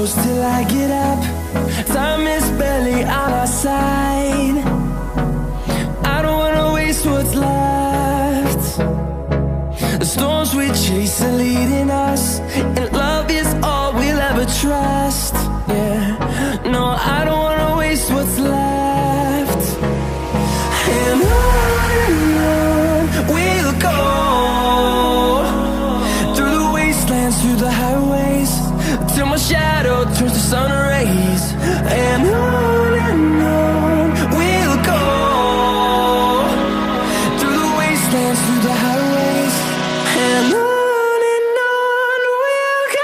close till I get up. Time is barely on our side. I don't wanna waste what's left. The storms we chase are leading us, and love is all we'll ever trust. Yeah, no, I don't wanna waste what's left. And on we'll go, through the wastelands, through the highways, till my shadow turns to sun rays. And on we'll go, through the wastelands, through the highways, and on we'll go.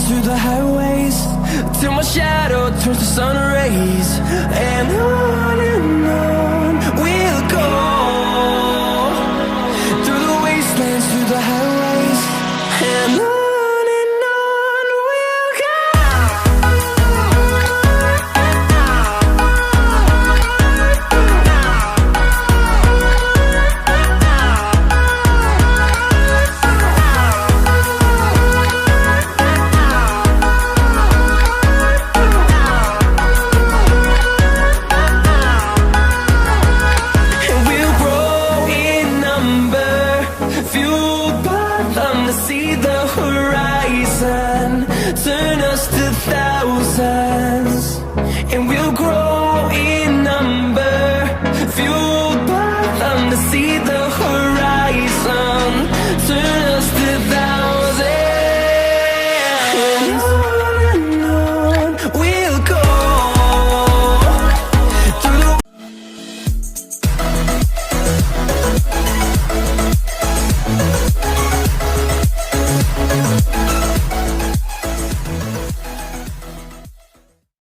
Through the highways, till my shadow turns to sun rays. And